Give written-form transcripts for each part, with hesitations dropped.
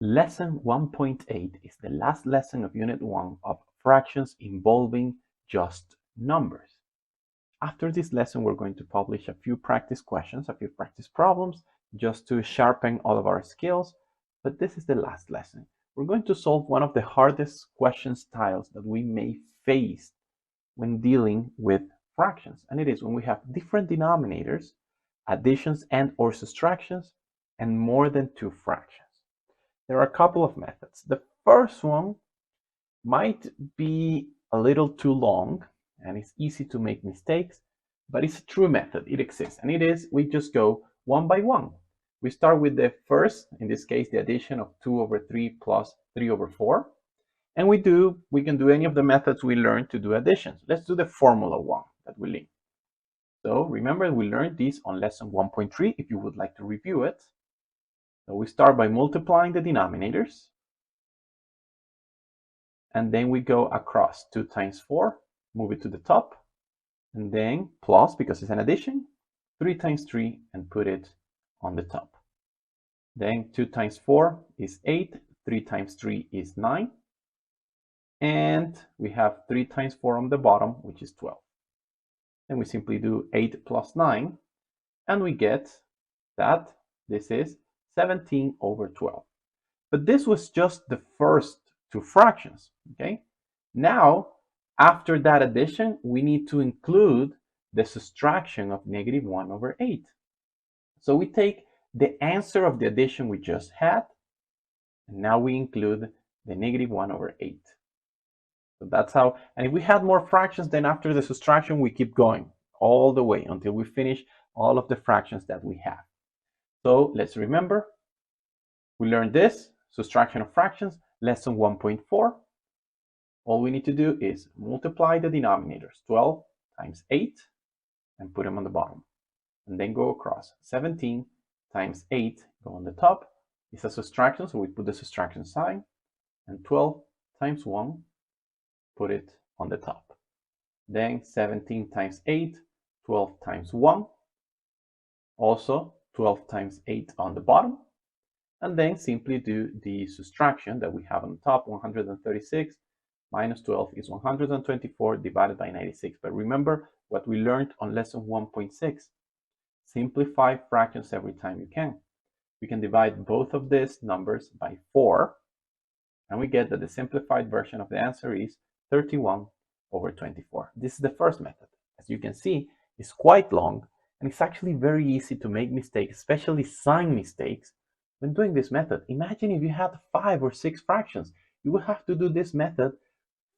Lesson 1.8 is the last lesson of Unit 1 of fractions involving just numbers. After this lesson, we're going to publish a few practice questions, a few practice problems, just to sharpen all of our skills. But this is the last lesson. We're going to solve one of the hardest question styles that we may face when dealing with fractions. And it is when we have different denominators, additions and or subtractions, and more than two fractions. There are a couple of methods. The first one might be a little too long and it's easy to make mistakes, but it's a true method. It exists, and it is we just go one by one. We start with the first, in this case, the addition of 2 over 3 plus 3 over 4. And we can do any of the methods we learned to do additions. Let's do the formula one that we learned. So remember, we learned this on lesson 1.3 if you would like to review it. So we start by multiplying the denominators. And then we go across 2 times 4, move it to the top. And then plus, because it's an addition, 3 times 3 and put it on the top. Then 2 times 4 is 8, 3 times 3 is 9. And we have 3 times 4 on the bottom, which is 12. Then we simply do 8 plus 9, and we get that this is 17 over 12. But this was just the first two fractions, okay? Now, after that addition, we need to include the subtraction of negative 1 over 8. So we take the answer of the addition we just had, and now we include the negative 1 over 8. So that's how, and if we had more fractions, then after the subtraction, we keep going all the way until we finish all of the fractions that we have. So let's remember, we learned this, subtraction of fractions, lesson 1.4. All we need to do is multiply the denominators, 12 times 8, and put them on the bottom. And then go across. 17 times 8, go on the top. It's a subtraction, so we put the subtraction sign. And 12 times 1, put it on the top. Then 17 times 8, 12 times 1. Also 12 times 8 on the bottom. And then simply do the subtraction that we have on the top, 136 minus 12 is 124 divided by 96. But remember what we learned on lesson 1.6. Simplify fractions every time you can. We can divide both of these numbers by 4, and we get that the simplified version of the answer is 31 over 24. This is the first method. As you can see, it's quite long, and it's actually very easy to make mistakes, especially sign mistakes, when doing this method. Imagine if you had 5 or 6 fractions. You would have to do this method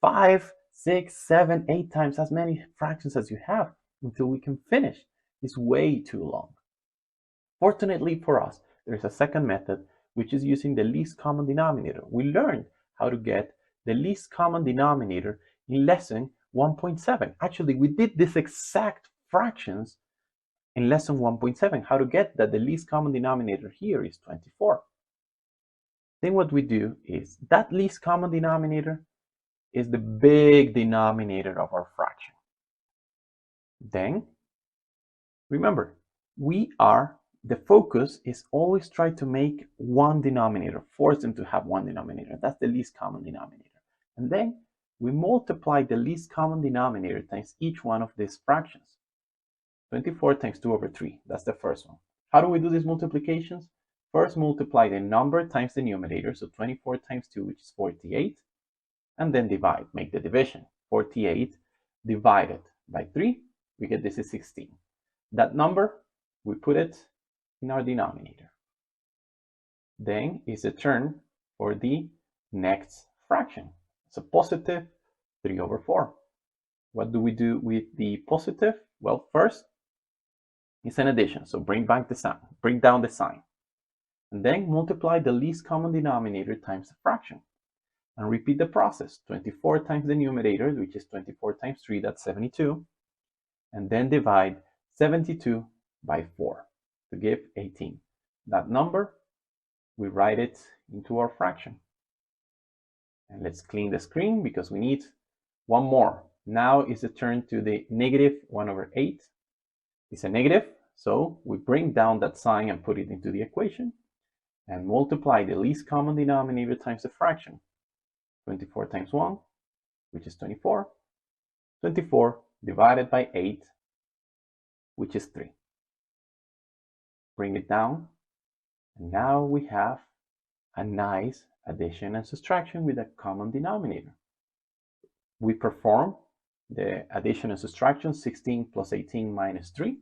5, 6, 7, 8 times as many fractions as you have until we can finish. It's way too long. Fortunately for us, there's a second method, which is using the least common denominator. We learned how to get the least common denominator in lesson 1.7. Actually, we did this exact fractions in lesson 1.7, how to get that the least common denominator here is 24. Then what we do is that least common denominator is the big denominator of our fraction. Then remember, the focus is always try to make one denominator, force them to have one denominator. That's the least common denominator. And then we multiply the least common denominator times each one of these fractions. 24 times 2 over 3, that's the first one. How do we do these multiplications? First, multiply the number times the numerator, so 24 times 2, which is 48, and then divide, make the division. 48 divided by 3, we get this is 16. That number, we put it in our denominator. Then is the turn for the next fraction. It's a positive 3 over 4. What do we do with the positive? Well, first, it's an addition, so bring down the sign. And then multiply the least common denominator times the fraction. And repeat the process. 24 times the numerator, which is 24 times 3, that's 72. And then divide 72 by 4 to give 18. That number, we write it into our fraction. And let's clean the screen because we need one more. Now is the turn to the negative 1 over 8. It's a negative, so we bring down that sign and put it into the equation. and multiply the least common denominator times the fraction. 24 times 1, which is 24. 24 divided by 8, which is 3. Bring it down, and now we have a nice addition and subtraction with a common denominator. We perform the addition and subtraction, 16 plus 18 minus 3,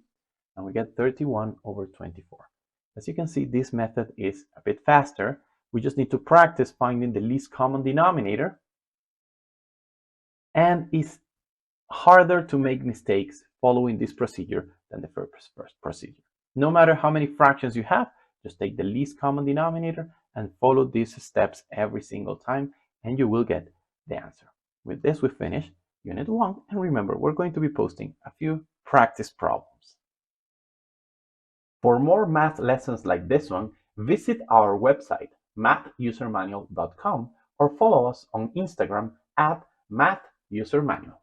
and we get 31 over 24. As you can see, this method is a bit faster. We just need to practice finding the least common denominator, and it's harder to make mistakes following this procedure than the first procedure. No matter how many fractions you have, just take the least common denominator and follow these steps every single time, and you will get the answer. With this, we finish Unit 1, and remember, we're going to be posting a few practice problems. For more math lessons like this one, visit our website, mathusermanual.com, or follow us on Instagram at mathusermanual.